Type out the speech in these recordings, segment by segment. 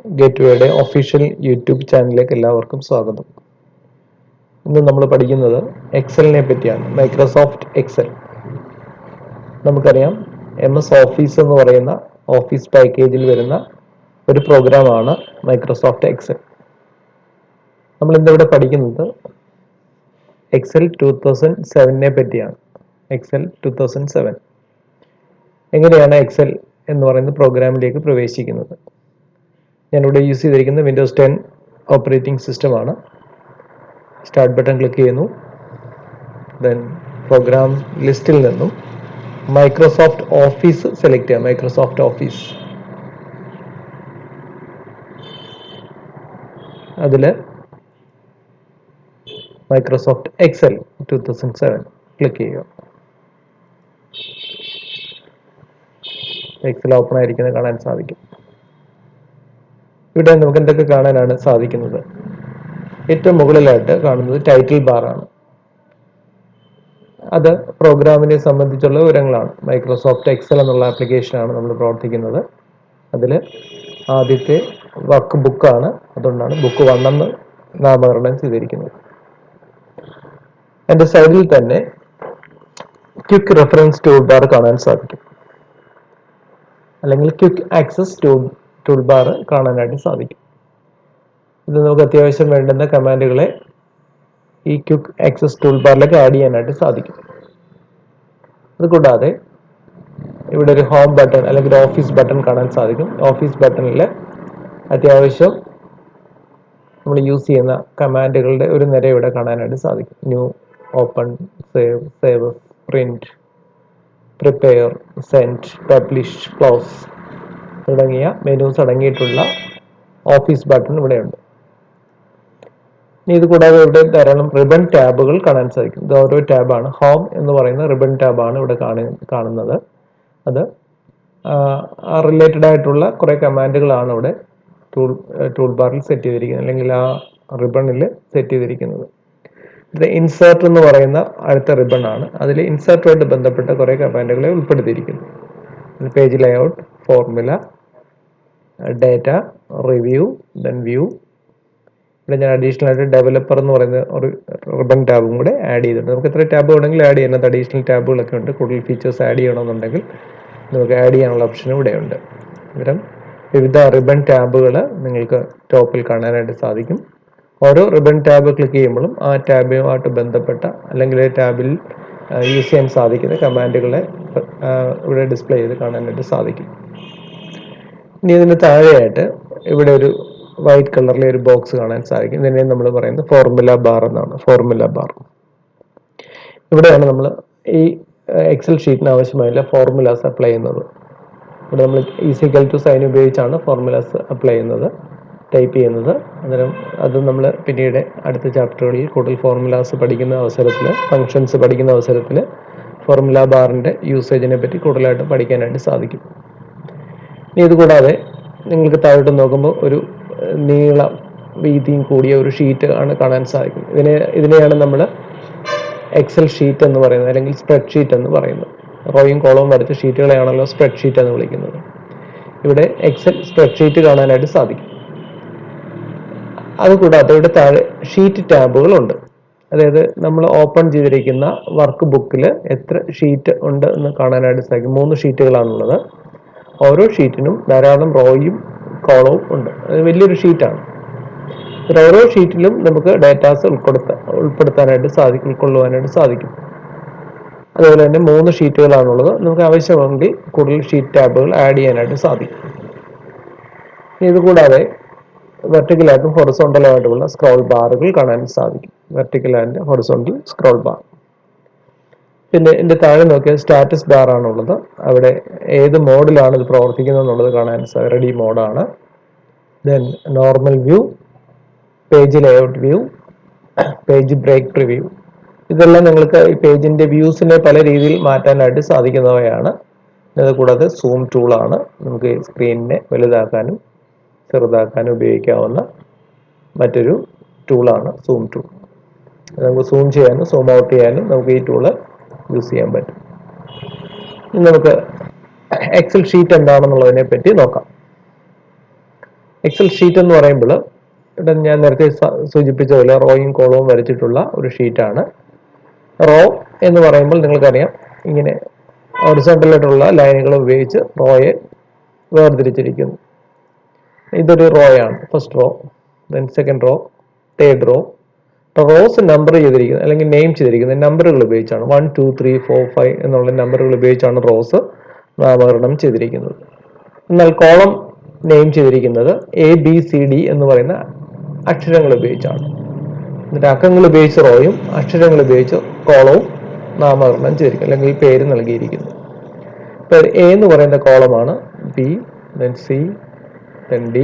ഗേറ്റ്വേയുടെ official YouTube ചാനലിലേക്ക് എല്ലാവർക്കും സ്വാഗതം. ഇന്ന് നമ്മൾ പഠിക്കുന്നത് എക്സലിനെ പറ്റിയാണ്. Microsoft Excel. നമുക്കറിയാം, MS ഓഫീസ് എന്ന് പറയുന്ന ഓഫീസ് പാക്കേജിൽ വരുന്ന ഒരു പ്രോഗ്രാമാണ് മൈക്രോസോഫ്റ്റ് എക്സൽ. നമ്മൾ ഇന്നിവിടെ പഠിക്കുന്നത് എക്സൽ 2007 പറ്റിയാണ്. എക്സൽ 2007 എങ്ങനെയാണ് എക്സൽ എന്ന് പറയുന്ന പ്രോഗ്രാമിലേക്ക് പ്രവേശിക്കുന്നത്? ഞാനിവിടെ യൂസ് ചെയ്തിരിക്കുന്നത് വിൻഡോസ് 10 ഓപ്പറേറ്റിംഗ് സിസ്റ്റമാണ്. സ്റ്റാർട്ട് ബട്ടൺ ക്ലിക്ക് ചെയ്യുന്നു. ദെൻ പ്രോഗ്രാം ലിസ്റ്റിൽ നിന്നും മൈക്രോസോഫ്റ്റ് ഓഫീസ് സെലക്ട് ചെയ്യാം. മൈക്രോസോഫ്റ്റ് ഓഫീസ്, അതിൽ മൈക്രോസോഫ്റ്റ് എക്സൽ 2007 ക്ലിക്ക് ചെയ്യുക. എക്സൽ ഓപ്പൺ ആയിരിക്കുന്നത് കാണാൻ സാധിക്കും. ഇവിടെ നമുക്ക് എന്തൊക്കെ കാണാനാണ് സാധിക്കുന്നത്? ഏറ്റവും മുകളിലായിട്ട് കാണുന്നത് ടൈറ്റിൽ ബാർ ആണ്. അത് പ്രോഗ്രാമിനെ സംബന്ധിച്ചുള്ള വിവരങ്ങളാണ്. മൈക്രോസോഫ്റ്റ് എക്സൽ എന്നുള്ള ആപ്ലിക്കേഷനാണ് നമ്മൾ പ്രവർത്തിക്കുന്നത്. അതിൽ ആദ്യത്തെ വർക്ക് ബുക്കാണ്, അതുകൊണ്ടാണ് ബുക്ക് 1 എന്ന് നാമകരണം ചെയ്തിരിക്കുന്നത്. അതിൻ്റെ സൈഡിൽ തന്നെ ക്വിക്ക് റെഫറൻസ് ടൂൾ ബാർ കാണാൻ സാധിക്കും, അല്ലെങ്കിൽ ക്വിക്ക് ആക്സസ് ടൂൾ ബാർ കാണാനായിട്ട് സാധിക്കും. ഇത് നമുക്ക് അത്യാവശ്യം വേണ്ടുന്ന കമാൻഡുകളെ ഈ ക്വിക്ക് ആക്സസ് ടൂൾ ബാറിലേക്ക് ആഡ് ചെയ്യാനായിട്ട് സാധിക്കും. അതുകൂടാതെ ഇവിടെ ഒരു ഹോം ബട്ടൺ അല്ലെങ്കിൽ ഓഫീസ് ബട്ടൺ കാണാൻ സാധിക്കും. ഓഫീസ് ബട്ടണിൽ അത്യാവശ്യം നമ്മൾ യൂസ് ചെയ്യുന്ന കമാൻഡുകളുടെ ഒരു നിര ഇവിടെ കാണാനായിട്ട് സാധിക്കും. New, open, save, print, prepare, send, publish, close തുടങ്ങിയ മെനൂസ് അടങ്ങിയിട്ടുള്ള ഓഫീസ് ബട്ടൺ ഇവിടെയുണ്ട്. ഇനി ഇത് കൂടാതെ ഇവിടെ ധാരാളം റിബൺ ടാബുകൾ കാണാൻ സാധിക്കും. ഇത് ഓരോ ടാബാണ്. ഹോം എന്ന് പറയുന്ന റിബൺ ടാബാണ് ഇവിടെ കാണുന്നത്. അത് റിലേറ്റഡ് ആയിട്ടുള്ള കുറേ കമാൻഡുകളാണ് ഇവിടെ ടൂൾ ബാറിൽ സെറ്റ് ചെയ്തിരിക്കുന്നത്, അല്ലെങ്കിൽ ആ റിബണിൽ സെറ്റ് ചെയ്തിരിക്കുന്നത്. ഇത് ഇൻസേർട്ട് എന്ന് പറയുന്ന അടുത്ത റിബൺ ആണ്. അതിൽ ഇൻസേർട്ടുമായിട്ട് ബന്ധപ്പെട്ട കുറേ കമാൻഡുകളെ ഉൾപ്പെടുത്തിയിരിക്കുന്നു. Page layout, formula, data, review, then view. ഇവിടെ ഞാൻ അഡീഷണൽ ആയിട്ട് ഡെവലപ്പർ എന്ന് പറയുന്ന ഒരു റിബൺ ടാബും കൂടെ ആഡ് ചെയ്തിട്ടുണ്ട്. നമുക്ക് എത്ര ടാബ് വേണമെങ്കിലും ആഡ് ചെയ്യാം. അഡീഷണൽ ടാബുകളൊക്കെ ഉണ്ട്. കൂടുതൽ ഫീച്ചേഴ്സ് ആഡ് ചെയ്യണമെന്നുണ്ടെങ്കിൽ നമുക്ക് ആഡ് ചെയ്യാനുള്ള ഓപ്ഷനും ഇവിടെയുണ്ട്. ഇത്തരം വിവിധ റിബൺ ടാബുകൾ നിങ്ങൾക്ക് ടോപ്പിൽ കാണാനായിട്ട് സാധിക്കും. ഓരോ റിബൺ ടാബ് ക്ലിക്ക് ചെയ്യുമ്പോഴും ആ ടാബുമായിട്ട് ബന്ധപ്പെട്ട അല്ലെങ്കിൽ ടാബിൽ യൂസ് ചെയ്യാൻ സാധിക്കുന്ന കമാൻഡുകളെ ഇവിടെ ഡിസ്പ്ലേ ചെയ്ത് കാണാനായിട്ട് സാധിക്കും. ഇനി ഇതിന് താഴെയായിട്ട് ഇവിടെ ഒരു വൈറ്റ് കളറിലെ ഒരു ബോക്സ് കാണാൻ സാധിക്കും. ഇതിനെ നമ്മൾ പറയുന്നത് ഫോർമുല ബാർ എന്നാണ്. Formula bar. ഇവിടെയാണ് നമ്മൾ ഈ എക്സൽ ഷീറ്റിന് ആവശ്യമായുള്ള ഫോർമുലാസ് അപ്ലൈ ചെയ്യുന്നത്. ഇവിടെ നമ്മൾ ഈസിക്കൽ ടു സൈൻ ഉപയോഗിച്ചാണ് ഫോർമുലാസ് അപ്ലൈ ചെയ്യുന്നത്, ടൈപ്പ് ചെയ്യുന്നത്. അന്നേരം അത് നമ്മൾ പിന്നീട് അടുത്ത ചാപ്റ്ററുകളിൽ കൂടുതൽ ഫോർമുലാസ് പഠിക്കുന്ന അവസരത്തിൽ, ഫങ്ഷൻസ് പഠിക്കുന്ന അവസരത്തിൽ ഫോർമുല ബാറിൻ്റെ യൂസേജിനെ പറ്റി കൂടുതലായിട്ട് പഠിക്കാനായിട്ട് സാധിക്കും. ഇനി ഇതുകൂടാതെ നിങ്ങൾക്ക് താഴോട്ട് നോക്കുമ്പോൾ ഒരു നീളം വീതിയും കൂടിയ ഒരു ഷീറ്റ് ആണ് കാണാൻ സാധിക്കും. ഇതിനെയാണ് നമ്മൾ എക്സൽ ഷീറ്റ് എന്ന് പറയുന്നത്, അല്ലെങ്കിൽ സ്പ്രെഡ് ഷീറ്റ് എന്ന് പറയുന്നത്. റോയും കോളവും വരച്ച ഷീറ്റുകളെയാണല്ലോ സ്പ്രെഡ് ഷീറ്റ് എന്ന് വിളിക്കുന്നത്. ഇവിടെ എക്സൽ സ്പ്രെഡ് ഷീറ്റ് കാണാനായിട്ട് സാധിക്കും. അതുകൂടാതെ ഇവിടെ താഴെ ഷീറ്റ് ടാബുകളുണ്ട്. അതായത് നമ്മൾ ഓപ്പൺ ചെയ്തിരിക്കുന്ന വർക്ക് ബുക്കിൽ എത്ര ഷീറ്റ് ഉണ്ട് എന്ന് കാണാനായിട്ട് സാധിക്കും. 3 ഷീറ്റുകളാണുള്ളത്. ഓരോ ഷീറ്റിനും ധാരാളം റോയും കോളവും ഉണ്ട്. അത് വലിയൊരു ഷീറ്റാണ്. ഓരോ ഷീറ്റിലും നമുക്ക് ഡേറ്റാസ് ഉൾപ്പെടുത്താനായിട്ട് ഉൾക്കൊള്ളുവാനായിട്ട് സാധിക്കും. അതുപോലെ തന്നെ 3 ഷീറ്റുകളാണുള്ളത്. നമുക്ക് ആവശ്യമെങ്കിൽ കൂടുതൽ ഷീറ്റ് ടാബുകൾ ആഡ് ചെയ്യാനായിട്ട് സാധിക്കും. ഇതുകൂടാതെ വെർട്ടിക്കലായിട്ടും ഹൊറിസോണ്ടലായിട്ടുള്ള സ്ക്രോൾ ബാറുകൾ കാണാൻ സാധിക്കും. Vertical and horizontal scroll bar. പിന്നെ ഇതിൻ്റെ താഴെ നോക്കിയാൽ സ്റ്റാറ്റസ് ബാർ ആണുള്ളത്. അവിടെ ഏത് മോഡിലാണ് ഇത് പ്രവർത്തിക്കുന്നത് എന്നുള്ളത് കാണാൻ സാധിക്കും. റെഡി മോഡാണ്. Then normal view, page layout view, page break preview. ഇതെല്ലാം നിങ്ങൾക്ക് ഈ പേജിൻ്റെ വ്യൂസിനെ പല രീതിയിൽ മാറ്റാനായിട്ട് സാധിക്കുന്നവയാണ്. അതുകൂടാതെ സൂം ടൂളാണ്. നമുക്ക് സ്ക്രീനിനെ വലുതാക്കാനും ചെറുതാക്കാനും ഉപയോഗിക്കാവുന്ന മറ്റൊരു ടൂളാണ് സൂം ടൂൾ. നമുക്ക് സൂം ചെയ്യാനും സൂം ഔട്ട് ചെയ്യാനും നമുക്ക് ഈ ടൂള് യൂസ് ചെയ്യാൻ പറ്റും. ഇനി നമുക്ക് എക്സൽ ഷീറ്റ് എന്താണെന്നുള്ളതിനെ പറ്റി നോക്കാം. എക്സൽ ഷീറ്റ് എന്ന് പറയുമ്പോൾ ഇവിടെ ഞാൻ നേരത്തെ സൂചിപ്പിച്ച പോലെ റോയും കോളവും വരച്ചിട്ടുള്ള ഒരു ഷീറ്റാണ്. റോ എന്ന് പറയുമ്പോൾ നിങ്ങൾക്കറിയാം ഇങ്ങനെ ഹൊറിസോണ്ടലായിട്ടുള്ള ലൈനുകൾ ഉപയോഗിച്ച് റോയെ വേർതിരിച്ചിരിക്കുന്നു. ഇതൊരു റോയാണ്, first row, then second row, third row. Rows number ചെയ്തിരിക്കുന്നത് അല്ലെങ്കിൽ നെയിം ചെയ്തിരിക്കുന്നത് നമ്പറുകൾ ഉപയോഗിച്ചാണ്. 1 2 3 4 5 എന്നുള്ള നമ്പറുകൾ ഉപയോഗിച്ചാണ് റോസ് നാമകരണം ചെയ്തിരിക്കുന്നത്. എന്നാൽ കോളം നെയിം ചെയ്തിരിക്കുന്നത് ABCD എന്ന് പറയുന്ന അക്ഷരങ്ങൾ ഉപയോഗിച്ചാണ്. എന്നിട്ട് അക്കങ്ങൾ ഉപയോഗിച്ച് റോയും അക്ഷരങ്ങൾ ഉപയോഗിച്ച് കോളവും നാമകരണം ചെയ്തിരിക്കും അല്ലെങ്കിൽ പേര് നൽകിയിരിക്കുന്നു. ഇപ്പോൾ A എന്ന് പറയുന്ന കോളമാണ്, B, then C, then D.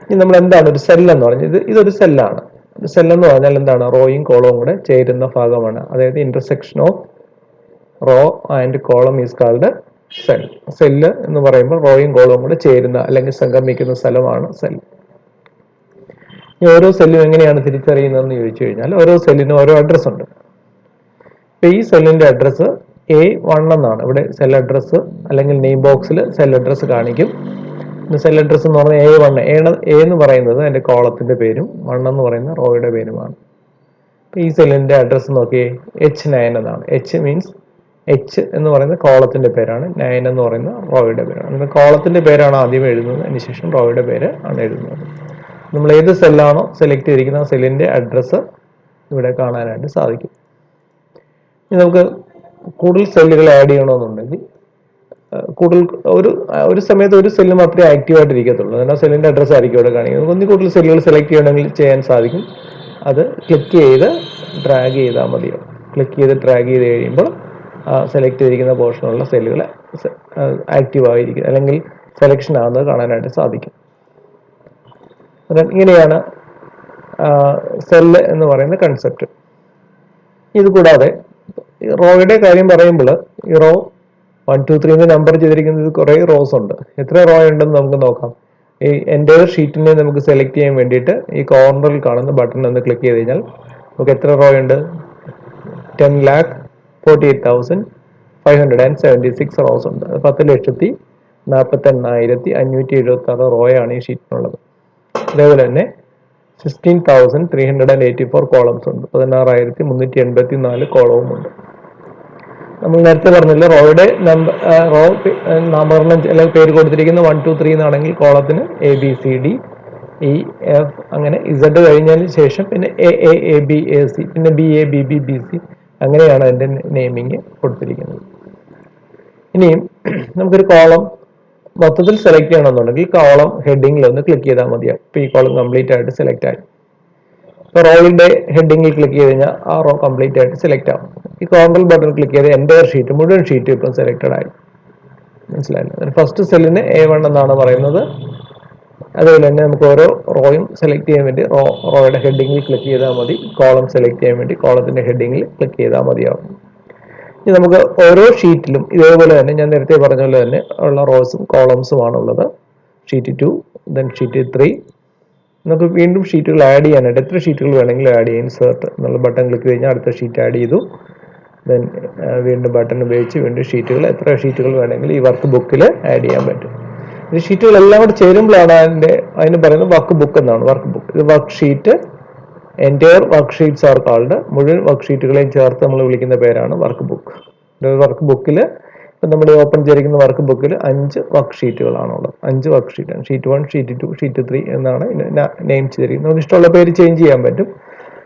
ഇനി നമ്മൾ എന്താണ് ഒരു സെൽ എന്ന് പറഞ്ഞത്? ഇതൊരു സെല്ലാണ്. സെൽ എന്ന് പറഞ്ഞാൽ എന്താണ്? റോയും കോളവും കൂടെ ചേരുന്ന ഭാഗമാണ്. അതായത് intersection of row and column is called cell. Cell എന്ന് പറയുമ്പോൾ റോയും കോളവും കൂടെ ചേരുന്ന അല്ലെങ്കിൽ സംഗമിക്കുന്ന സ്ഥലമാണ് സെൽ. ഈ ഓരോ സെല്ലും എങ്ങനെയാണ് തിരിച്ചറിയുന്നതെന്ന് ചോദിച്ചു കഴിഞ്ഞാൽ ഓരോ സെല്ലിനും ഓരോ അഡ്രസ് ഉണ്ട്. ഇപ്പൊ ഈ സെല്ലിന്റെ അഡ്രസ് A1 എന്നാണ്. ഇവിടെ സെൽ അഡ്രസ് അല്ലെങ്കിൽ നെയിം ബോക്സിൽ സെൽ അഡ്രസ് കാണിക്കും. സെൽ അഡ്രസ് എന്ന് പറഞ്ഞാൽ A1. A എന്ന് പറയുന്നത് അതിന്റെ കോളത്തിന്റെ പേരും 1 എന്ന് പറയുന്ന റോയുടെ പേരുമാണ്. ഈ സെല്ലിന്റെ അഡ്രസ് നോക്കിയേ, H9 എന്നാണ്. H മീൻസ് H എന്ന് പറയുന്ന കോളത്തിന്റെ പേരാണ്, 9 എന്ന് പറയുന്ന റോയുടെ പേരാണ്. അങ്ങനെ കോളത്തിന്റെ പേരാണ് ആദ്യം എഴുതുന്നത്, അതിനുശേഷം റോയുടെ പേര് ആണ് എഴുതുന്നത്. നമ്മൾ ഏത് സെല്ലാണോ സെലക്ട് ചെയ്തിരിക്കുന്ന ആ സെല്ലിന്റെ അഡ്രസ് ഇവിടെ കാണാനായിട്ട് സാധിക്കും. ഇനി നമുക്ക് കൂടുതൽ സെല്ലുകൾ ആഡ് ചെയ്യണമെന്നുണ്ടെങ്കിൽ കൂടുതൽ ഒരു സമയത്ത് ഒരു സെല്ല് മാത്രമേ ആക്റ്റീവായിട്ട് ഇരിക്കത്തുള്ളൂ. എന്നാൽ സെല്ലിന്റെ അഡ്രസ് ആയിരിക്കും ഇവിടെ കാണിക്കുന്നത്. ഒന്നിൽ കൂടുതൽ സെല്ലുകൾ സെലക്ട് ചെയ്യണമെങ്കിൽ ചെയ്യാൻ സാധിക്കും. അത് ക്ലിക്ക് ചെയ്ത് ഡ്രാഗ് ചെയ്താൽ മതിയോ. ക്ലിക്ക് ചെയ്ത് ഡ്രാഗ് ചെയ്ത് കഴിയുമ്പോൾ സെലക്ട് ചെയ്തിരിക്കുന്ന പോർഷനുള്ള സെല്ലുകൾ ആക്റ്റീവ് ആയിരിക്കും അല്ലെങ്കിൽ സെലക്ഷൻ ആകുന്നത് കാണാനായിട്ട് സാധിക്കും. ഇങ്ങനെയാണ് സെല്ല് എന്ന് പറയുന്ന കൺസെപ്റ്റ്. ഇത് കൂടാതെ റോയുടെ കാര്യം പറയുമ്പോൾ ഈ റോ 1 2 3 നമ്പർ ചെയ്തിരിക്കുന്നത് കുറേ റോസ് ഉണ്ട്. എത്ര റോ ഉണ്ടെന്ന് നമുക്ക് നോക്കാം. ഈ എൻ്റയർ ഷീറ്റിനെ നമുക്ക് സെലക്ട് ചെയ്യാൻ വേണ്ടിയിട്ട് ഈ കോർണറിൽ കാണുന്ന ബട്ടൺ ഒന്ന് ക്ലിക്ക് ചെയ്ത് കഴിഞ്ഞാൽ നമുക്ക് എത്ര റോ ഉണ്ട്? 10,48,576 റോസ് ഉണ്ട്. 10,48,576 റോയാണ് ഈ ഷീറ്റിനുള്ളത്. അതേപോലെ തന്നെ 16,384 കോളംസ് ഉണ്ട്. 16,384 കോളവും ഉണ്ട്. നമ്മൾ നേരത്തെ പറഞ്ഞില്ല, റോയുടെ റോ നാമകരണം അല്ലെങ്കിൽ പേര് കൊടുത്തിരിക്കുന്ന 1 2 3 എന്നാണെങ്കിൽ കോളത്തിന് ABCDEF അങ്ങനെ Z കഴിഞ്ഞതിന് ശേഷം പിന്നെ AAABAC പിന്നെ BABBBC അങ്ങനെയാണ് അതിന്റെ നെയിമിങ് കൊടുത്തിരിക്കുന്നത്. ഇനിയും നമുക്കൊരു കോളം മൊത്തത്തിൽ സെലക്ട് ചെയ്യണമെന്നുണ്ടെങ്കിൽ കോളം ഹെഡിങ്ങിൽ ഒന്ന് ക്ലിക്ക് ചെയ്താൽ മതിയാവും. ഇപ്പോൾ ഈ കോളം കംപ്ലീറ്റ് ആയിട്ട് സെലക്ട് ആയി. ഇപ്പോൾ റോയുടെ ഹെഡിങ്ങിൽ ക്ലിക്ക് ചെയ്ത് കഴിഞ്ഞാൽ ആ റോ കംപ്ലീറ്റ് ആയിട്ട് സെലക്ട് ആവും. ഈ കോൺട്രോൾ ബട്ടൺ ക്ലിക്ക് ചെയ്ത് എൻ്റയർ ഷീറ്റ് മുഴുവൻ ഷീറ്റ് ഇപ്പം സെലക്റ്റഡ് ആയി. മനസ്സിലായില്ല? ഫസ്റ്റ് സെല്ലിന് A1 എന്നാണ് പറയുന്നത്. അതുപോലെ തന്നെ നമുക്ക് ഓരോ റോയും സെലക്ട് ചെയ്യാൻ വേണ്ടി റോയുടെ ഹെഡിങ്ങിൽ ക്ലിക്ക് ചെയ്താൽ മതി. കോളം സെലക്ട് ചെയ്യാൻ വേണ്ടി കോളത്തിന്റെ ഹെഡിങ്ങിൽ ക്ലിക്ക് ചെയ്താൽ മതിയാവും. ഇനി നമുക്ക് ഓരോ ഷീറ്റിലും ഇതേപോലെ തന്നെ ഞാൻ നേരത്തെ പറഞ്ഞ പോലെ തന്നെ ഉള്ള റോസും കോളംസുമാണ് ഉള്ളത്. Sheet 2, then sheet 3. നമുക്ക് വീണ്ടും ഷീറ്റുകൾ ആഡ് ചെയ്യാനായിട്ട് എത്ര ഷീറ്റുകൾ വേണമെങ്കിലും ആഡ് ചെയ്യാം. ഇൻസേർട്ട് എന്നുള്ള ബട്ടൺ ക്ലിക്ക് കഴിഞ്ഞാൽ അടുത്ത ഷീറ്റ് ആഡ് ചെയ്തു. ദെൻ വീണ്ടും ബട്ടൺ ഉപയോഗിച്ച് വീണ്ടും ഷീറ്റുകൾ എത്ര ഷീറ്റുകൾ വേണമെങ്കിലും ഈ വർക്ക് ബുക്കിൽ ആഡ് ചെയ്യാൻ പറ്റും. ഈ ഷീറ്റുകളെല്ലാം കൂടെ ചേരുമ്പോഴാണ് അതിന് പറയുന്നത് വർക്ക് ബുക്ക് എന്നാണ്. വർക്ക് ബുക്ക് ഇത് work sheet. Entire work sheets are called. മുഴുവൻ വർക്ക് ഷീറ്റുകളെയും ചേർത്ത് നമ്മൾ വിളിക്കുന്ന പേരാണ് വർക്ക് ബുക്ക്. വർക്ക് ബുക്കിൽ ഇപ്പം നമ്മൾ ഓപ്പൺ ചെയ്തിരിക്കുന്ന വർക്ക് ബുക്കിൽ 5 വർക്ക് ഷീറ്റുകളാണുള്ളത്. 5 വർക്ക് ഷീറ്റാണ്. ഷീറ്റ് 1, ഷീറ്റ് 2, ഷീറ്റ് 3 എന്നാണ് നെയിം ചെയ്തിരിക്കുന്നത്. നമുക്ക് ഇഷ്ടമുള്ള പേര് ചേഞ്ച് ചെയ്യാൻ പറ്റും.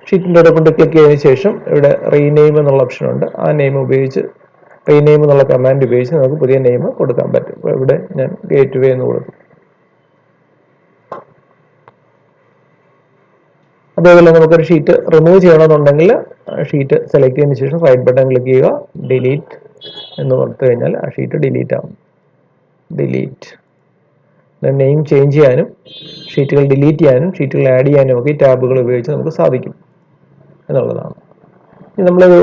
ഷീറ്റിൻ്റെ ഓടെ കൊണ്ട് ക്ലിക്ക് ചെയ്തതിന് ശേഷം ഇവിടെ റീനെയിം എന്നുള്ള ഓപ്ഷൻ ഉണ്ട്. ആ നെയിം ഉപയോഗിച്ച് റീനെയിം എന്നുള്ള കമാൻഡ് ഉപയോഗിച്ച് നമുക്ക് പുതിയ നെയിം കൊടുക്കാൻ പറ്റും. അപ്പോൾ ഇവിടെ ഞാൻ ഗേറ്റ് വേ എന്ന് കൊടുക്കും. അതേപോലെ നമുക്കൊരു ഷീറ്റ് റിമൂവ് ചെയ്യണമെന്നുണ്ടെങ്കിൽ ഷീറ്റ് സെലക്ട് ചെയ്തതിന് ശേഷം റൈറ്റ് ബട്ടൺ ക്ലിക്ക് ചെയ്യുക, ഡിലീറ്റ് എന്ന് കൊടുത്തു കഴിഞ്ഞാൽ ആ ഷീറ്റ് ഡിലീറ്റ് ആവും. ഡിലീറ്റ്. നെയിം ചേഞ്ച് ചെയ്യാനും ഷീറ്റുകൾ ഡിലീറ്റ് ചെയ്യാനും ഷീറ്റുകൾ ആഡ് ചെയ്യാനും ഒക്കെ ഈ ടാബുകൾ ഉപയോഗിച്ച് നമുക്ക് സാധിക്കും എന്നുള്ളതാണ്. ഇനി നമ്മളൊരു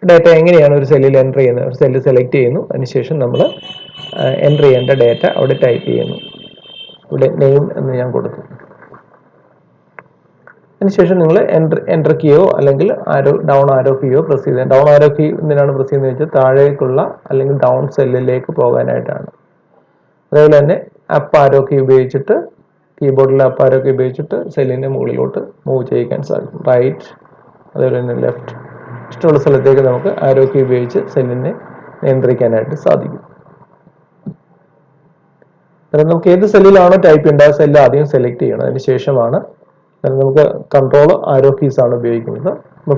ഡാറ്റ എങ്ങനെയാണ് ഒരു സെല്ലിൽ എൻ്റർ ചെയ്യുന്നത്? ഒരു സെല്ല് സെലക്ട് ചെയ്യുന്നു, അതിനുശേഷം നമ്മൾ എൻ്റർ ചെയ്യേണ്ട ഡാറ്റ അവിടെ ടൈപ്പ് ചെയ്യുന്നു. ഇവിടെ നെയിം എന്ന് ഞാൻ കൊടുത്തു. അതിനുശേഷം നിങ്ങൾ എൻ്റർ കീയോ അല്ലെങ്കിൽ ഡൗൺ ആരോ കീയോ പ്രസ് ചെയ്ത്, ഡൗൺ ആരോ കീ എന്തിനാണ് പ്രസ് ചെയ്യുന്നത് വെച്ചാൽ താഴേക്കുള്ള അല്ലെങ്കിൽ ഡൗൺ സെല്ലിലേക്ക് പോകാനായിട്ടാണ്. അതേപോലെ തന്നെ അപ്പ് ആരോ കീ ഉപയോഗിച്ചിട്ട് കീബോർഡിലെ അപ്പ് ആരോ കീ ഉപയോഗിച്ചിട്ട് സെല്ലിൻ്റെ മുകളിലോട്ട് മൂവ് ചെയ്യിക്കാൻ സാധിക്കും. റൈറ്റ്, അതുപോലെ തന്നെ ലെഫ്റ്റ്, ഇഷ്ടമുള്ള സ്ഥലത്തേക്ക് നമുക്ക് ആരോ കീ ഉപയോഗിച്ച് സെല്ലിനെ നിയന്ത്രിക്കാനായിട്ട് സാധിക്കും. നമുക്ക് ഏത് സെല്ലിലാണോ ടൈപ്പ് ചെയ്യേണ്ടത് ആ സെല്ല് ആദ്യം സെലക്ട് ചെയ്യണം. അതിന് ശേഷമാണ് നമുക്ക് കൺട്രോൾ ആരോ കീസ് ആണ് ഉപയോഗിക്കുന്നത്.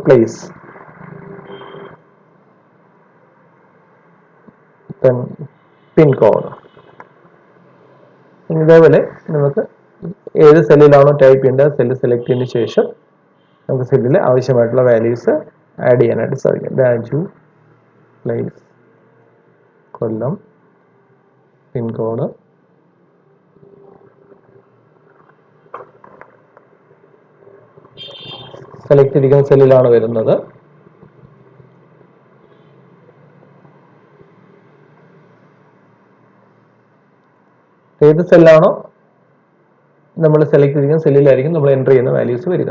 Place, pin code. ഇതേപോലെ നമുക്ക് ഏത് സെല്ലിലാണോ ടൈപ്പ് ചെയ്യേണ്ടത് സെല്ല് സെലക്ട് ചെയ്തതിന് ശേഷം നമുക്ക് സെല്ലിൽ ആവശ്യമായിട്ടുള്ള വാല്യൂസ് ആഡ് ചെയ്യാനായിട്ട് സാധിക്കും. രാജു, പ്ലേസ്, കൊല്ലം, പിൻകോഡ്, സെലക്ട് ചെയ്തിരിക്കുന്ന സെല്ലിലാണ് വരുന്നത്. ഏത് സെല്ലാണോ നമ്മൾ സെലക്ട് ചെയ്തിരിക്കുന്ന സെല്ലിലായിരിക്കും നമ്മൾ എൻ്റർ ചെയ്യുന്ന വാല്യൂസ് വരിക.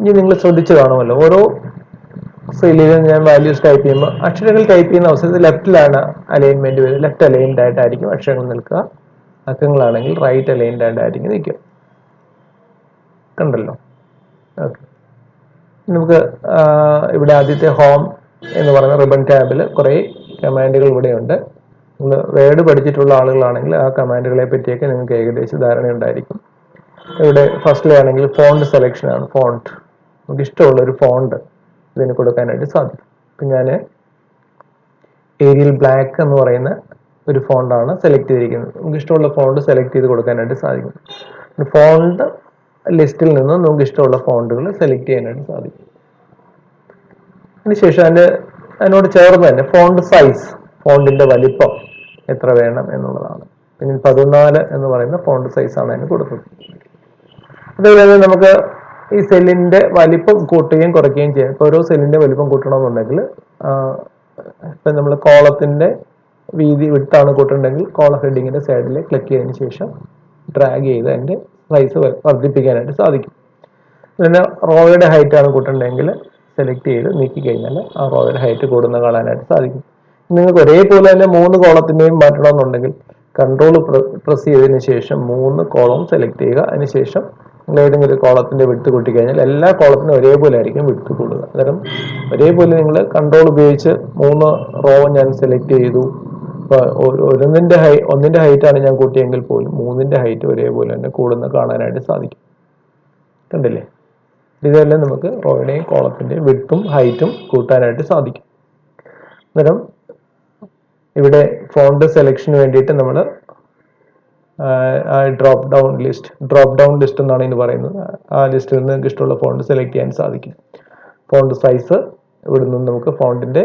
ഇനി നിങ്ങൾ ശ്രദ്ധിച്ചു കാണുമല്ലോ, ഓരോ സെല്ലിലും ഞാൻ വാല്യൂസ് ടൈപ്പ് ചെയ്യുമ്പോൾ അക്ഷരങ്ങൾ ടൈപ്പ് ചെയ്യുന്ന അവസരത്തിൽ ലെഫ്റ്റിലാണ് അലൈൻമെന്റ് വരുന്നത്. ലെഫ്റ്റ് അലൈൻഡ് ആയിട്ടായിരിക്കും അക്ഷരങ്ങൾ നിൽക്കുക. അക്കങ്ങളാണെങ്കിൽ റൈറ്റ് അലൈൻഡ് ആയിട്ടായിരിക്കും നിൽക്കുക. കണ്ടല്ലോ. ഓക്കെ, നമുക്ക് ഇവിടെ ആദ്യത്തെ ഹോം എന്ന് പറയുന്ന റിബൺ ടാബിൽ കുറേ കമാൻഡുകൾ ഇവിടെയുണ്ട്. നിങ്ങൾ വേർഡ് പഠിച്ചിട്ടുള്ള ആളുകളാണെങ്കിൽ ആ കമാൻഡുകളെ പറ്റിയൊക്കെ നിങ്ങൾക്ക് ഏകദേശം ധാരണയുണ്ടായിരിക്കും. ഇവിടെ ഫസ്റ്റിലാണെങ്കിൽ ഫോണ്ട് സെലക്ഷൻ ആണ്. ഫോണ്ട്, നമുക്ക് ഇഷ്ടമുള്ള ഒരു ഫോണ്ട് ഇതിന് കൊടുക്കാനായിട്ട് സാധിക്കും. ഇപ്പം ഞാൻ ഏരിയൽ ബ്ലാക്ക് എന്ന് പറയുന്ന ഒരു ഫോണ്ടാണ് സെലക്ട് ചെയ്തിരിക്കുന്നത്. നമുക്ക് ഇഷ്ടമുള്ള ഫോണ്ട് സെലക്ട് ചെയ്ത് കൊടുക്കാനായിട്ട് സാധിക്കും. ഫോണ്ട് ലിസ്റ്റിൽ നിന്ന് നമുക്ക് ഇഷ്ടമുള്ള ഫോണ്ടുകൾ സെലക്ട് ചെയ്യാനായിട്ട് സാധിക്കും. അതിനുശേഷം അതിനോട് ചേർന്ന് തന്നെ ഫോണ്ട് സൈസ്, ഫോണ്ടിന്റെ വലിപ്പം എത്ര വേണം എന്നുള്ളതാണ്. പിന്നെ 14 എന്ന് പറയുന്ന ഫോണ്ട് സൈസാണ് അതിന് കൊടുത്തത്. അതുപോലെ തന്നെ നമുക്ക് ഈ സെല്ലിന്റെ വലിപ്പം കൂട്ടുകയും കുറയ്ക്കുകയും ചെയ്യാം. ഇപ്പോൾ ഓരോ സെല്ലിന്റെ വലിപ്പം കൂട്ടണമെന്നുണ്ടെങ്കിൽ ഇപ്പം നമ്മൾ കോളത്തിന്റെ വീതി വിട്ടാണ് കൂട്ടുന്നുണ്ടെങ്കിൽ കോളം ഹെഡിങ്ങിന്റെ സൈഡിൽ ക്ലിക്ക് ചെയ്തതിന് ശേഷം ഡ്രാഗ് ചെയ്ത് അതിന്റെ സൈസ് വർദ്ധിപ്പിക്കാനായിട്ട് സാധിക്കും. പിന്നെ റോയുടെ ഹൈറ്റ് ആണ് കൂട്ടുന്നുണ്ടെങ്കിൽ സെലക്ട് ചെയ്ത് നീക്കി കഴിഞ്ഞാൽ ആ റോയുടെ ഹൈറ്റ് കൂടുന്ന കാണാനായിട്ട് സാധിക്കും. നിങ്ങൾക്ക് ഒരേപോലെ തന്നെ 3 കോളത്തിന്റെയും മാറ്റണമെന്നുണ്ടെങ്കിൽ കൺട്രോൾ പ്രസ് ചെയ്തതിന് ശേഷം 3 കോളം സെലക്ട് ചെയ്യുക. അതിനുശേഷം നിങ്ങൾ ഏതെങ്കിലും ഒരു കോളത്തിന്റെ വിട്ട് കൂട്ടി കഴിഞ്ഞാൽ എല്ലാ കോളത്തിനും ഒരേപോലെ ആയിരിക്കും വിട്ട് കൂടുക. അന്നേരം ഒരേപോലെ നിങ്ങൾ കൺട്രോൾ ഉപയോഗിച്ച് 3 റോ ഞാൻ സെലക്ട് ചെയ്തു. ഒന്നിന്റെ ഹൈറ്റ് ആണ് ഞാൻ കൂട്ടിയെങ്കിൽ പോലും 3ന്റെ ഹൈറ്റ് ഒരേപോലെ തന്നെ കൂടുന്ന കാണാനായിട്ട് സാധിക്കും. കണ്ടില്ലേ? ഇതെല്ലാം നമുക്ക് റോയുടെയും കോളത്തിന്റെയും വിഡ്ത്തും ഹൈറ്റും കൂട്ടാനായിട്ട് സാധിക്കും. അന്നേരം ഇവിടെ ഫോണ്ട് സെലക്ഷന് വേണ്ടിയിട്ട് നമ്മൾ ഡ്രോപ്പ് ഡൗൺ ലിസ്റ്റ് എന്നാണ് ഇതിന് പറയുന്നത്. ആ ലിസ്റ്റിൽ നിന്ന് നിങ്ങൾക്ക് ഇഷ്ടമുള്ള ഫോണ്ട് സെലക്ട് ചെയ്യാൻ സാധിക്കും. ഫോണ്ട് സൈസ്, ഇവിടെ നിന്ന് നമുക്ക് ഫോണ്ടിന്റെ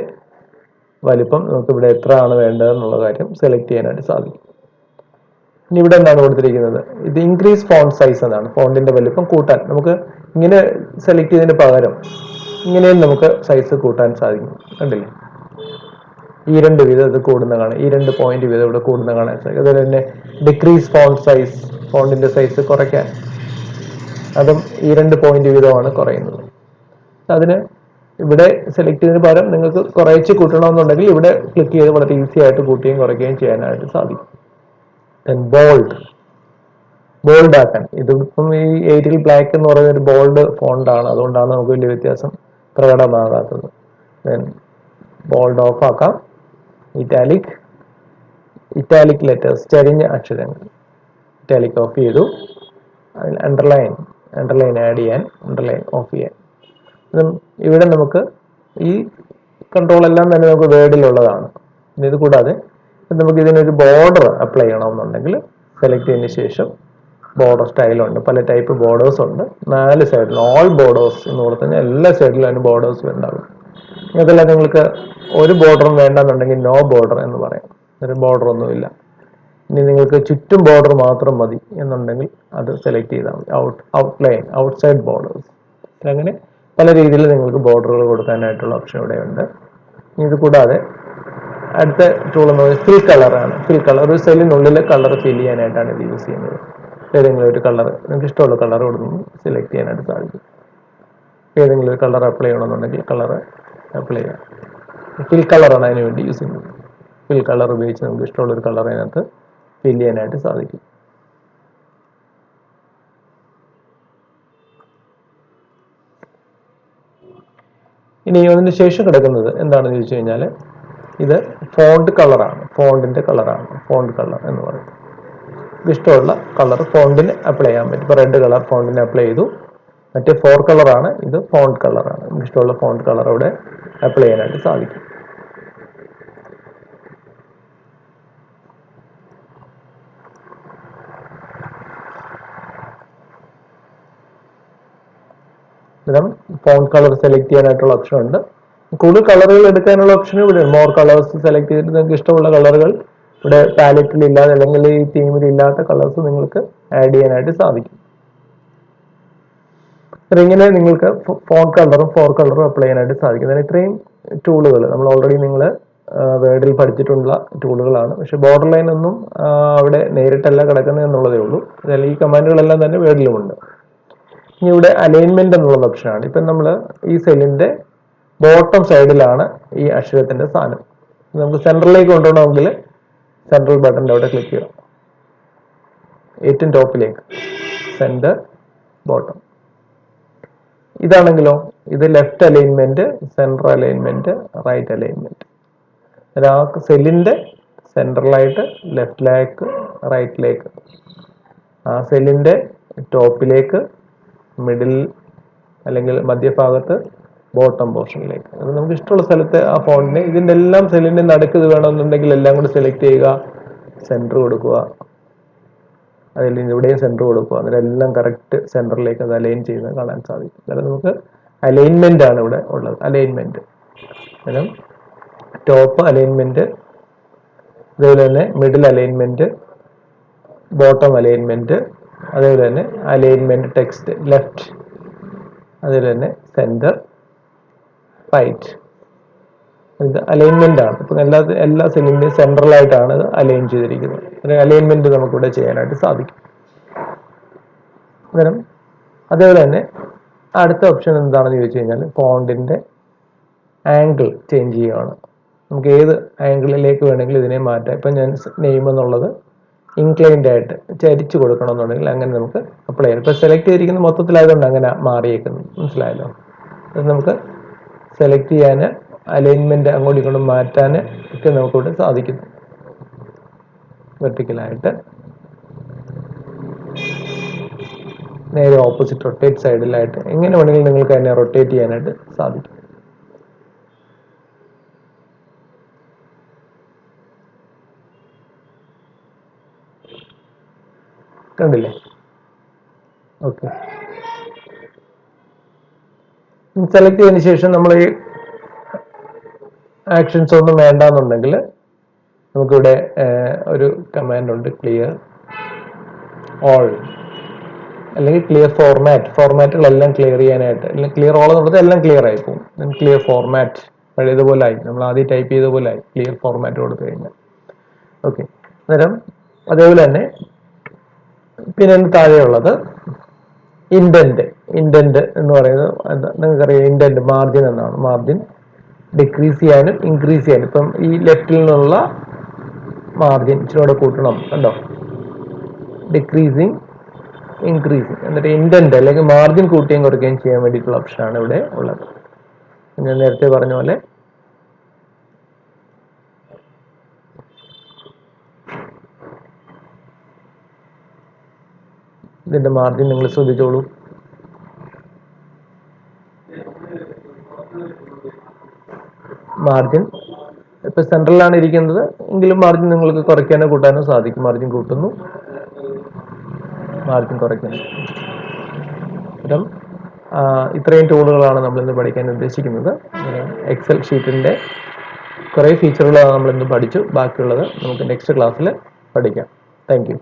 വലിപ്പം നമുക്ക് ഇവിടെ എത്ര ആണ് വേണ്ടത് എന്നുള്ള കാര്യം സെലക്ട് ചെയ്യാനായിട്ട് സാധിക്കും. ഇനി ഇവിടെ എന്താണ് കൊടുത്തിരിക്കുന്നത്? ഇത് ഇൻക്രീസ് ഫോണ്ട് സൈസ് എന്നാണ്. ഫോണ്ടിന്റെ വലിപ്പം കൂട്ടാൻ നമുക്ക് ഇങ്ങനെ സെലക്ട് ചെയ്തതിന് പകരം ഇങ്ങനെയും നമുക്ക് സൈസ് കൂട്ടാൻ സാധിക്കും. കണ്ടില്ലേ? ഈ 2 വീതം ഇത് കൂടുന്ന കാണാം. ഈ 2 പോയിന്റ് വീതം ഇവിടെ കൂടുന്ന കാണാൻ സാധിക്കും. അതുപോലെ തന്നെ ഡിക്രീസ് ഫോണ്ട് സൈസ്, ഫോണ്ടിന്റെ സൈസ് കുറയ്ക്കാൻ, അതും ഈ 2 പോയിന്റ് വീതമാണ് കുറയുന്നത്. അതിന് ഇവിടെ സെലക്ട് ചെയ്തതിന് പകരം നിങ്ങൾക്ക് കുറച്ച് കൂട്ടണമെന്നുണ്ടെങ്കിൽ ഇവിടെ ക്ലിക്ക് ചെയ്ത് വളരെ ഈസി ആയിട്ട് കൂട്ടുകയും കുറയ്ക്കുകയും ചെയ്യാനായിട്ട് സാധിക്കും. ബോൾഡ് ആക്കാൻ, ഇതിപ്പം ഈ ഏരിയൽ ബ്ലാക്ക് എന്ന് പറയുന്ന ഒരു ബോൾഡ് ഫോണ്ട് ആണ്, അതുകൊണ്ടാണ് നമുക്ക് വലിയ വ്യത്യാസം പ്രകടമാകാത്തത്. ബോൾഡ് ഓഫ് ആക്കാം. ഇറ്റാലിക് ലെറ്റേഴ്സ്, ചരിഞ്ഞ അക്ഷരങ്ങൾ ഇറ്റാലിക് ഓഫ് ചെയ്തു. അണ്ടർലൈൻ ആഡ് ചെയ്യാൻ, അണ്ടർലൈൻ ഓഫ് ചെയ്യാൻ. ഇവിടെ നമുക്ക് ഈ കൺട്രോൾ എല്ലാം തന്നെ നമുക്ക് വേർഡിലുള്ളതാണ്. ഇത് കൂടാതെ നമുക്ക് ഇതിനൊരു ബോർഡർ അപ്ലൈ ചെയ്യണമെന്നുണ്ടെങ്കിൽ സെലക്ട് ചെയ്തതിന് ശേഷം ബോർഡർ സ്റ്റൈലുണ്ട്, പല ടൈപ്പ് ബോർഡേഴ്സ് ഉണ്ട്. 4 സൈഡിൽ ഓൾ ബോർഡേഴ്സ് എന്ന് കൊടുത്തുകഴിഞ്ഞാൽ എല്ലാ സൈഡിലും അതിന് ബോർഡേഴ്സ് ഉണ്ടാകും. ഇതെല്ലാം നിങ്ങൾക്ക് ഒരു ബോർഡറും വേണ്ടെന്നുണ്ടെങ്കിൽ നോ ബോർഡർ എന്ന് പറയാം. ഒരു ബോർഡർ ഒന്നുമില്ല. ഇനി നിങ്ങൾക്ക് ചുറ്റും ബോർഡർ മാത്രം മതി എന്നുണ്ടെങ്കിൽ അത് സെലക്ട് ചെയ്താൽ മതി. Outline, outside borders. അങ്ങനെ പല രീതിയിൽ നിങ്ങൾക്ക് ബോർഡറുകൾ കൊടുക്കാനായിട്ടുള്ള ഓപ്ഷൻ ഇവിടെയുണ്ട്. ഇത് കൂടാതെ അടുത്ത ടൂൾ എന്ന് പറയുന്നത് ഫിൽ കളറാണ്. ഫിൽ കളർ, ഒരു സെല്ലിനുള്ളിൽ കളർ ഫിൽ ചെയ്യാനായിട്ടാണ് ഇത് യൂസ് ചെയ്യുന്നത്. ഏതെങ്കിലും ഒരു കളർ, നിങ്ങൾക്ക് ഇഷ്ടമുള്ള കളർ ഇവിടെ നിന്ന് സെലക്ട് ചെയ്യാനായിട്ട് സാധിക്കും. ഏതെങ്കിലും ഒരു കളർ അപ്ലൈ ചെയ്യണമെന്നുണ്ടെങ്കിൽ കളർ അപ്ലൈ ചെയ്യാം. ഫിൽ കളറാണ് അതിന് വേണ്ടി യൂസ് ചെയ്യുന്നത്. ഫിൽ കളർ ഉപയോഗിച്ച് നമുക്ക് ഇഷ്ടമുള്ള ഒരു കളർ അതിനകത്ത് ഫിൽ ചെയ്യാനായിട്ട് സാധിക്കും. ഇനി അതിന് ശേഷം കിടക്കുന്നത് എന്താണെന്ന് ചോദിച്ചു കഴിഞ്ഞാൽ, ഇത് ഫോണ്ട് കളറാണ്, ഫോണ്ടിന്റെ കളറാണ്, ഫോണ്ട് കളർ എന്ന് പറയുന്നത്. ഇഷ്ടമുള്ള കളർ ഫോണ്ടിന് അപ്ലൈ ചെയ്യാൻ പറ്റും. ഇപ്പോൾ റെഡ് കളർ ഫോണ്ടിന് അപ്ലൈ ചെയ്തു. മറ്റേ 4 കളറാണ്, ഇത് ഫോണ്ട് കളറാണ്. ഇഷ്ടമുള്ള ഫോണ്ട് കളർ അവിടെ അപ്ലൈ ചെയ്യാനായിട്ട് സാധിക്കും. ഇതിനും ഫോണ്ട് കളർ സെലക്ട് ചെയ്യാനായിട്ടുള്ള ഓപ്ഷൻ ഉണ്ട്. കൂടുതൽ കളറുകൾ എടുക്കാനുള്ള ഓപ്ഷൻ ഇവിടെ മോർ കളേഴ്സ് സെലക്ട് ചെയ്തിട്ട് നിങ്ങൾക്ക് ഇഷ്ടമുള്ള കളറുകൾ ഇവിടെ പാലറ്റിൽ ഇല്ലാതെ അല്ലെങ്കിൽ ഈ തീമിൽ ഇല്ലാത്ത കളേഴ്സ് നിങ്ങൾക്ക് ആഡ് ചെയ്യാനായിട്ട് സാധിക്കും. ഇങ്ങനെ നിങ്ങൾക്ക് ഫോണ്ട് കളറും 4 കളറും അപ്ലൈ ചെയ്യാനായിട്ട് സാധിക്കും. അതിന് ഇത്രയും ടൂളുകൾ നമ്മൾ ഓൾറെഡി നിങ്ങൾ വേർഡിൽ പഠിച്ചിട്ടുള്ള ടൂളുകളാണ്. പക്ഷെ ബോർഡർ ലൈൻ ഒന്നും അവിടെ നേരിട്ടല്ല കിടക്കുന്നത് എന്നുള്ളതേ ഉള്ളൂ. അതായത് ഈ കമാൻഡുകളെല്ലാം തന്നെ വേർഡിലുമുണ്ട്. ഇനി ഇവിടെ അലൈൻമെന്റ് എന്നുള്ള ഓപ്ഷനാണ്. ഇപ്പം നമ്മൾ ഈ സെല്ലിന്റെ ബോട്ടം സൈഡിലാണ് ഈ അക്ഷരത്തിന്റെ സ്ഥാനം. നമുക്ക് സെൻട്രലിലേക്ക് കൊണ്ടുപോകണമെങ്കിൽ സെൻട്രൽ ബട്ടന്റെ അവിടെ ക്ലിക്ക് ചെയ്യാം. ഏറ്റവും ടോപ്പിലേക്ക് സെന്റർ ബോട്ടം. ഇതാണെങ്കിലോ ഇത് left alignment, central alignment, right alignment. ആ സെല്ലിന്റെ സെൻട്രലായിട്ട് ലെഫ്റ്റിലേക്ക് റൈറ്റിലേക്ക്, ആ സെല്ലിന്റെ ടോപ്പിലേക്ക്, മിഡിൽ അല്ലെങ്കിൽ മധ്യഭാഗത്ത്, ബോട്ടം പോർഷനിലേക്ക്. അത് നമുക്ക് ഇഷ്ടമുള്ള സ്ഥലത്ത് ആ ഫോണ്ടിനെ, ഇതിന്റെ എല്ലാം സെല്ലിന്റെ നടുക്ക് ഇത് വേണമെന്നുണ്ടെങ്കിൽ എല്ലാം കൂടി സെലക്ട് ചെയ്യുക, സെന്റർ കൊടുക്കുക. അതിൽ ഇവിടെയും സെന്റർ കൊടുക്കുക. അതിലെല്ലാം കറക്റ്റ് സെന്ററിലേക്ക് അത് അലൈൻ ചെയ്യുന്നത് കാണാൻ സാധിക്കും. അതായത് നമുക്ക് അലൈൻമെന്റ് ആണ് ഇവിടെ ഉള്ളത്. അലൈൻമെന്റ് അന്നേരം ടോപ്പ് അലൈൻമെന്റ്, അതുപോലെ തന്നെ മിഡിൽ അലൈൻമെന്റ്, ബോട്ടം അലൈൻമെന്റ്, അതുപോലെ തന്നെ അലൈൻമെന്റ് ടെക്സ്റ്റ് ലെഫ്റ്റ്, അതുപോലെ തന്നെ സെന്റർ, റൈറ്റ്. ഇത് അലൈൻമെന്റ് ആണ്. ഇപ്പം എല്ലാ സെല്ലിന്റെയും സെൻട്രലായിട്ടാണ് ഇത് അലൈൻ ചെയ്തിരിക്കുന്നത്. അലൈൻമെന്റ് നമുക്കിവിടെ ചെയ്യാനായിട്ട് സാധിക്കും. അന്നേരം അതേപോലെ തന്നെ അടുത്ത ഓപ്ഷൻ എന്താണെന്ന് ചോദിച്ചു കഴിഞ്ഞാൽ ഫോണ്ടിന്റെ ആംഗിൾ ചേഞ്ച് ചെയ്യുകയാണ്. നമുക്ക് ഏത് ആംഗിളിലേക്ക് വേണമെങ്കിലും ഇതിനെ മാറ്റാം. ഇപ്പം ഞാൻ നെയിം എന്നുള്ളത് ഇൻക്ലൈൻഡ് ആയിട്ട് ചരിച്ചു കൊടുക്കണമെന്നുണ്ടെങ്കിൽ അങ്ങനെ നമുക്ക് അപ്ലൈ ചെയ്യാം. ഇപ്പം സെലക്ട് ചെയ്തിരിക്കുന്ന മൊത്തത്തിലായതുകൊണ്ട് അങ്ങനെ മാറിയേക്കുന്നു. മനസ്സിലായല്ലോ? അത് നമുക്ക് സെലക്ട് ചെയ്യാൻ, അലൈൻമെന്റ് അങ്ങോട്ടും ഇങ്ങോട്ടും മാറ്റാൻ ഒക്കെ നമുക്കിവിടെ സാധിക്കുന്നു. വെർട്ടിക്കലായിട്ട് നേരെ ഓപ്പോസിറ്റ് റൊട്ടേറ്റ് സൈഡിലായിട്ട് എങ്ങനെ വേണമെങ്കിലും നിങ്ങൾക്ക് അതിനെ റൊട്ടേറ്റ് ചെയ്യാനായിട്ട് സാധിക്കും. കണ്ടില്ലേ? ഓക്കെ. സെലക്ട് ചെയ്തതിന് ശേഷം നമ്മൾ ഈ ആക്ഷൻസ് ഒന്നും വേണ്ടെന്നുണ്ടെങ്കിൽ നമുക്കിവിടെ ഒരു കമാൻഡ് ഉണ്ട്, ക്ലിയർ ഓൾ അല്ലെങ്കിൽ ക്ലിയർ ഫോർമാറ്റ്. ഫോർമാറ്റുകളെല്ലാം ക്ലിയർ ചെയ്യാനായിട്ട്, അല്ലെങ്കിൽ ക്ലിയർ ഓൾ എന്നുള്ളത് എല്ലാം ക്ലിയർ ആയി പോകും. ക്ലിയർ ഫോർമാറ്റ് പഴയതുപോലെ ആയി, നമ്മൾ ആദ്യം ടൈപ്പ് ചെയ്ത പോലെ ആയി ക്ലിയർ ഫോർമാറ്റ് കൊടുത്തു കഴിഞ്ഞാൽ. ഓക്കെ. അന്നേരം അതേപോലെ തന്നെ പിന്നെ താഴെയുള്ളത് ഇൻഡന്റ്. ഇൻഡന്റ് എന്ന് പറയുന്നത് നിങ്ങൾക്കറിയാം, ഇൻഡന്റ് മാർജിൻ എന്നാണ്. മാർജിൻ ഡിക്രീസ് ചെയ്യാനും ഇൻക്രീസ് ചെയ്യാനും. ഇപ്പം ഈ ലെഫ്റ്റിൽ നിന്നുള്ള മാർജിൻ ഇച്ചിരി കൂട്ടണം, കണ്ടോ? Decreasing, increasing. എന്നിട്ട് ഇൻഡന്റ് അല്ലെങ്കിൽ മാർജിൻ കൂട്ടുകയും കുറയ്ക്കുകയും ചെയ്യാൻ വേണ്ടിയിട്ടുള്ള ഓപ്ഷനാണ് ഇവിടെ ഉള്ളത്. ഞാൻ നേരത്തെ പറഞ്ഞ പോലെ ഇതിന്റെ മാർജിൻ നിങ്ങൾ ശ്രദ്ധിച്ചോളൂ. മാർജിൻ ഇപ്പൊ സെൻട്രലാണ് ഇരിക്കുന്നത് എങ്കിലും മാർജിൻ നിങ്ങൾക്ക് കുറയ്ക്കാനോ കൂട്ടാനോ സാധിക്കും. മാർജിൻ കൂട്ടുന്നു, മാർജിൻ കുറയ്ക്കുന്നു. അപ്പം ഇത്രയും ടൂളുകളാണ് നമ്മൾ ഇന്ന് പഠിക്കാൻ ഉദ്ദേശിക്കുന്നത്. എക്സൽ ഷീറ്റിന്റെ കുറേ ഫീച്ചറുകളാണ് നമ്മൾ ഇന്ന് പഠിച്ചു. ബാക്കിയുള്ളത് നമുക്ക് നെക്സ്റ്റ് ക്ലാസ്സിൽ പഠിക്കാം. Thank you.